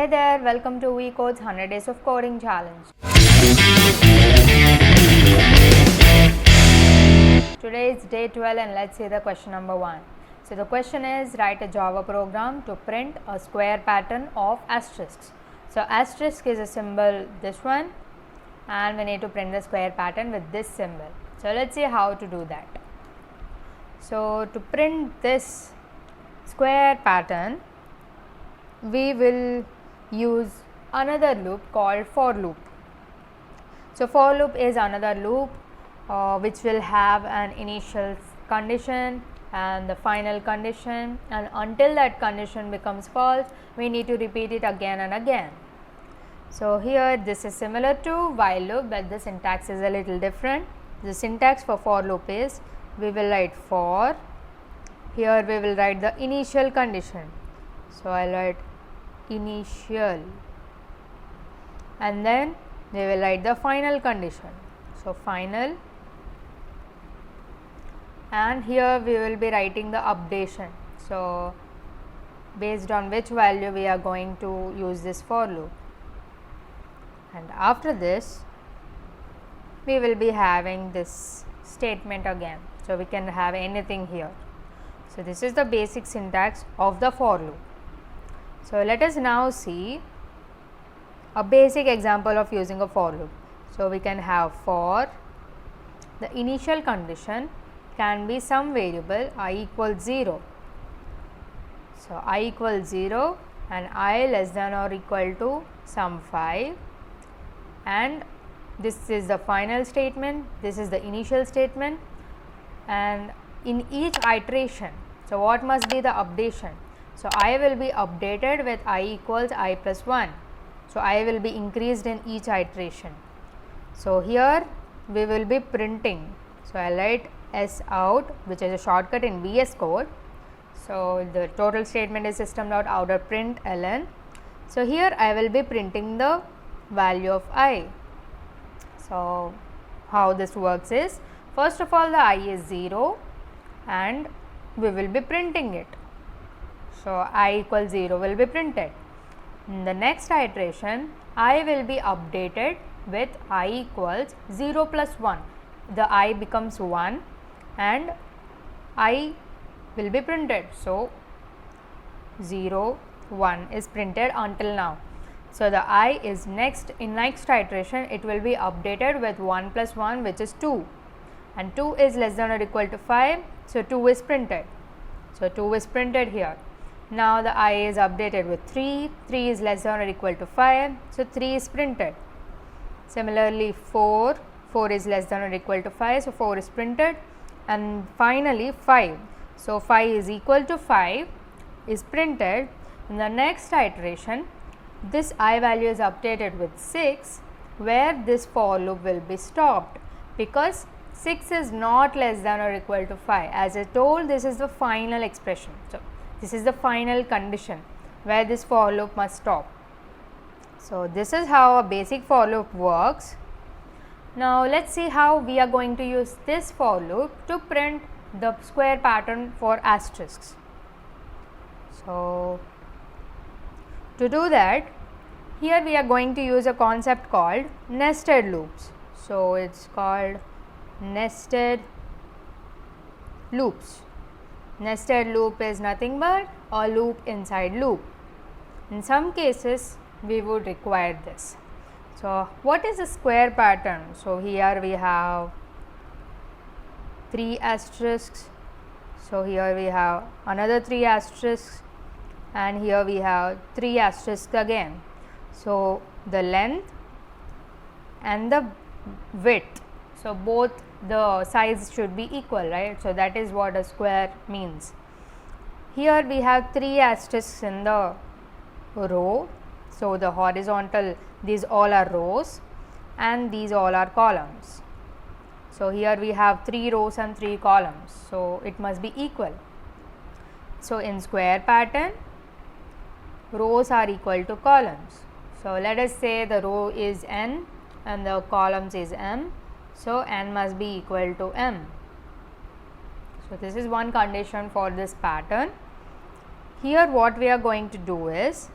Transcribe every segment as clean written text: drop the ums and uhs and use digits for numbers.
Hi there, welcome to VCode's 100 Days of Coding Challenge. Today is day 12 and let's see the question number 1. So the question is, write a Java program to print a square pattern of asterisks. So asterisk is a symbol, this one, and we need to print the square pattern with this symbol. So let's see how to do that. So to print this square pattern, we will use another loop called for loop. So for loop is another loop which will have an initial condition and the final condition, and until that condition becomes false, we need to repeat it again and again. So here this is similar to while loop, but the syntax is a little different. The syntax for loop is, we will write for, here we will write the initial condition. So I will write initial, and then we will write the final condition. So final, and here we will be writing the updation. So based on which value we are going to use this for loop, and after this we will be having this statement again. So we can have anything here. So this is the basic syntax of the for loop. So let us now see a basic example of using a for loop. So we can have for, the initial condition can be some variable I equals 0. So I equals 0 and I less than or equal to some 5, and this is the final statement, this is the initial statement, and in each iteration, so what must be the updation? So I will be updated with I equals I plus 1. So I will be increased in each iteration. So here we will be printing. So I write S out, which is a shortcut in VS Code. So the total statement is system.out.println. So here I will be printing the value of I. So how this works is, first of all the I is 0 and we will be printing it. So I equals 0 will be printed. In the next iteration, I will be updated with I equals 0 plus 1. The I becomes 1 and I will be printed. So 0, 1 is printed until now. So the I is next, in next iteration it will be updated with 1 plus 1, which is 2, and 2 is less than or equal to 5. So 2 is printed. So 2 is printed here. Now the I is updated with 3, 3 is less than or equal to 5, so 3 is printed. Similarly 4, 4 is less than or equal to 5, so 4 is printed, and finally 5. So 5 is equal to 5 is printed. In the next iteration, this I value is updated with 6, where this for loop will be stopped, because 6 is not less than or equal to 5. As I told, this is the final expression. So this is the final condition where this for loop must stop. So this is how a basic for loop works. Now let's see how we are going to use this for loop to print the square pattern for asterisks. So to do that, here we are going to use a concept called nested loops. So it's called nested loops. Nested loop is nothing but a loop inside loop. In some cases we would require this. So what is a square pattern? So here we have 3 asterisks. So here we have another 3 asterisks, and here we have 3 asterisks again. So the length and the width, so both the size should be equal, right? So that is what a square means. Here we have 3 asterisks in the row. So the horizontal, these all are rows and these all are columns. So here we have 3 rows and 3 columns, so it must be equal. So in square pattern, rows are equal to columns. So let us say the row is n and the columns is m. So n must be equal to m. So this is one condition for this pattern. Here what we are going to do is,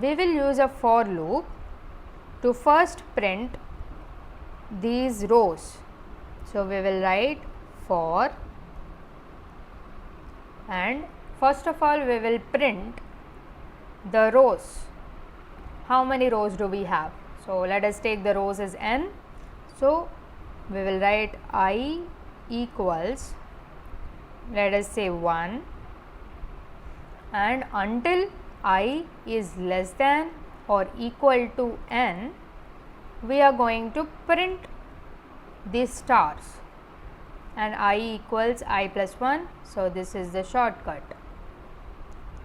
we will use a for loop to first print these rows. So, we will write for, and first of all we will print the rows. How many rows do we have? So, let us take the rows as n. So, we will write I equals, let us say 1, and until I is less than or equal to n, we are going to print these stars, and I equals I plus 1. So, this is the shortcut,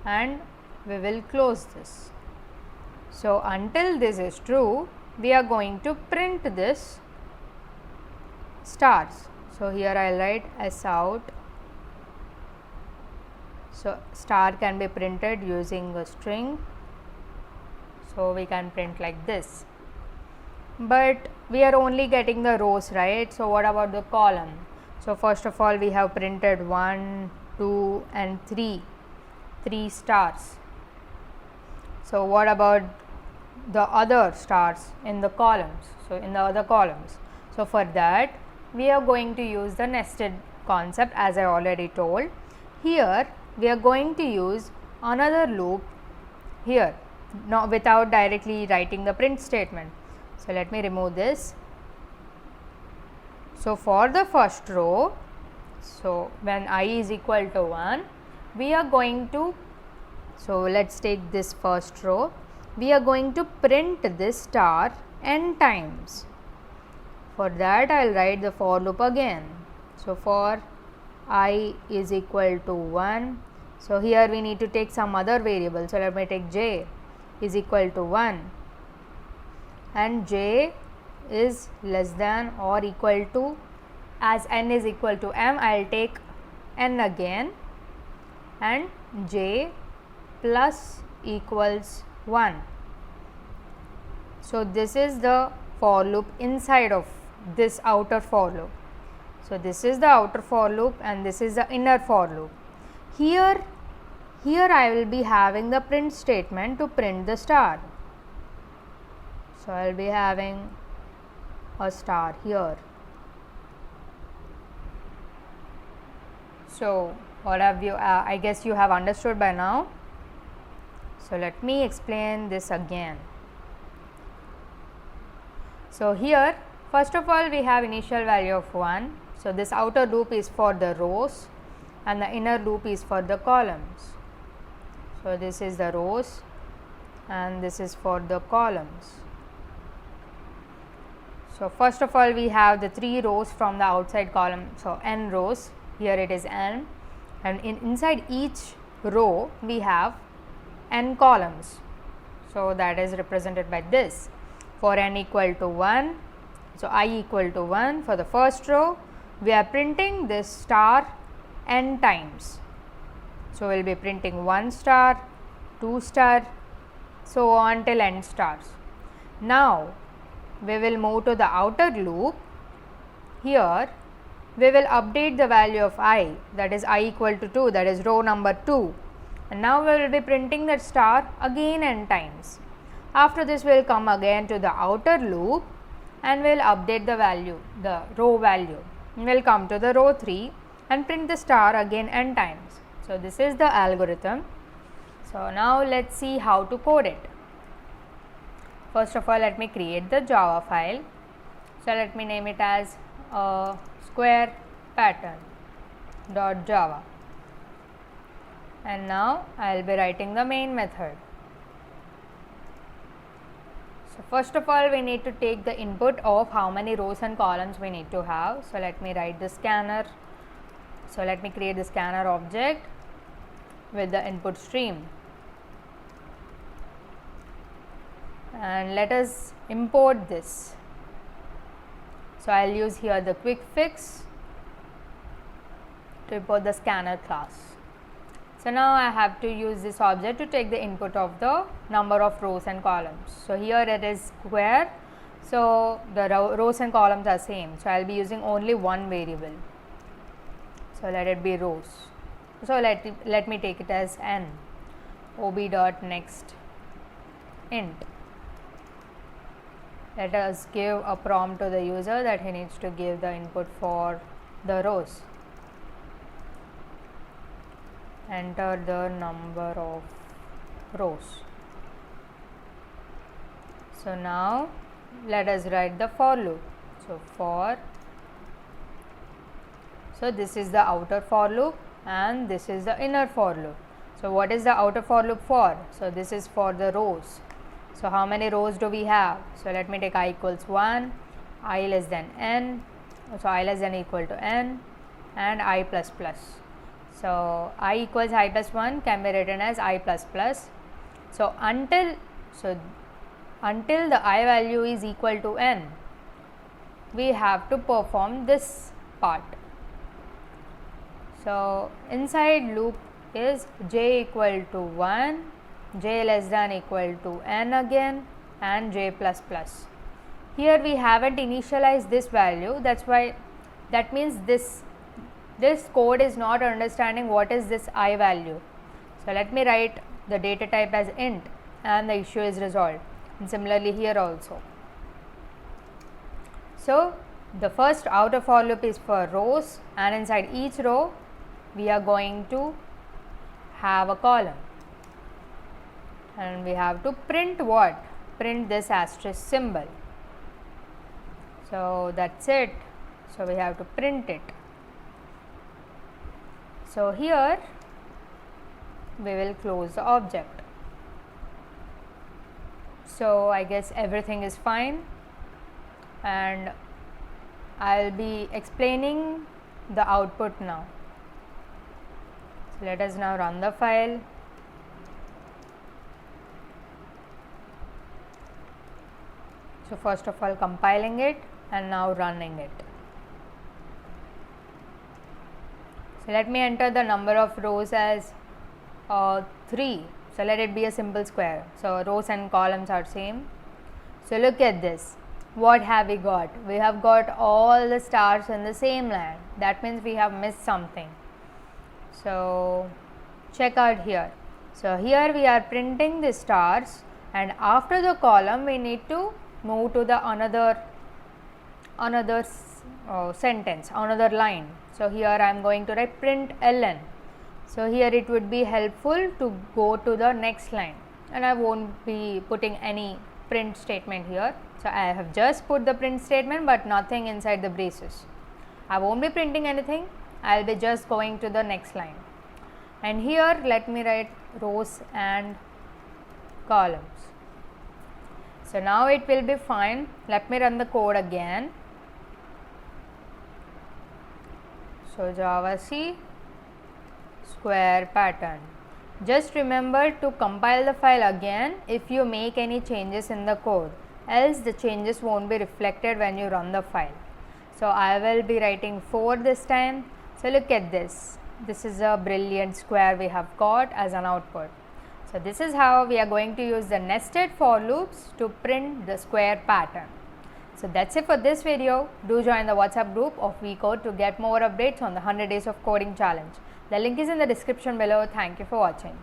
and we will close this. So, until this is true, we are going to print this stars. So, here I will write S out. So, star can be printed using a string. So, we can print like this, but we are only getting the rows, right? So, what about the column? So, first of all we have printed 1, 2 and 3 stars. So, what about the other stars in the columns? So, in the other columns. So, for that we are going to use the nested concept, as I already told. Here we are going to use another loop here, not without directly writing the print statement. So, let me remove this. So, for the first row, so when I is equal to 1, we are going to, so let us take this first row, we are going to print this star n times. For that I will write the for loop again. So, for I is equal to 1, so here we need to take some other variable. So, let me take j is equal to 1, and j is less than or equal to, as n is equal to m, I will take n again, and j plus equals 1. So, this is the for loop inside of this outer for loop. So, this is the outer for loop and this is the inner for loop. Here I will be having the print statement to print the star. So, I will be having a star here. So, what have you, I guess you have understood by now. So, let me explain this again. So, here first of all we have initial value of 1. So, this outer loop is for the rows and the inner loop is for the columns. So, this is the rows and this is for the columns. So, first of all we have the 3 rows from the outside column. So, n rows, here it is n, and inside each row we have n columns. So, that is represented by this. For n equal to 1, so I equal to 1, for the first row we are printing this star n times. So, we will be printing 1 star, 2 star, so on till n stars. Now, we will move to the outer loop. Here we will update the value of I, that is I equal to 2, that is row number 2, and now we will be printing that star again n times. After this we will come again to the outer loop and we will update the value, the row value. We will come to the row 3 and print the star again n times. So, this is the algorithm. So, now let us see how to code it. First of all, let me create the Java file. So, let me name it as square pattern.java, and now I will be writing the main method. So, first of all we need to take the input of how many rows and columns we need to have. So, let me write the scanner. So, let me create the scanner object with the input stream, and let us import this. So, I will use here the quick fix to import the scanner class. So, now I have to use this object to take the input of the number of rows and columns. So, here it is square. So, the rows and columns are same. So, I will be using only one variable. So, let it be rows. So, let me take it as n ob.next int. Let us give a prompt to the user that he needs to give the input for the rows. Enter the number of rows. So now let us write the for loop. So this is the outer for loop and this is the inner for loop. So what is the outer for loop for? So this is for the rows. So how many rows do we have? So let me take I equals 1, I less than n, so I less than equal to n, and I plus plus. So I equals I plus 1 can be written as I plus plus. So until the I value is equal to n, we have to perform this part. So inside loop is j equal to 1, j less than equal to n again, and j plus plus. Here we haven't initialized this value, that means this code is not understanding what is this I value. So let me write the data type as int and the issue is resolved, and similarly here also. So the first outer for loop is for rows, and inside each row we are going to have a column, and we have to print what? Print this asterisk symbol. So that's it. So we have to print it. So here we will close the object. So I guess everything is fine, and I will be explaining the output now. So let us now run the file. So first of all compiling it and now running it. So let me enter the number of rows as 3. So let it be a simple square. So rows and columns are same. So look at this. What have we got? We have got all the stars in the same line. That means we have missed something. So check out here. So here we are printing the stars, and after the column we need to move to the another sentence, another line. So here I am going to write print ln. So here it would be helpful to go to the next line, and I won't be putting any print statement here. So I have just put the print statement but nothing inside the braces. I won't be printing anything, I will be just going to the next line. And here let me write rows and columns. So now it will be fine. Let me run the code again. So JavaC square pattern. Just remember to compile the file again if you make any changes in the code, else the changes won't be reflected when you run the file. So I will be writing 4 this time. So look at this. This is a brilliant square we have got as an output. So this is how we are going to use the nested for loops to print the square pattern. So that's it for this video. Do join the WhatsApp group of VCode to get more updates on the 100 days of coding challenge. The link is in the description below. Thank you for watching.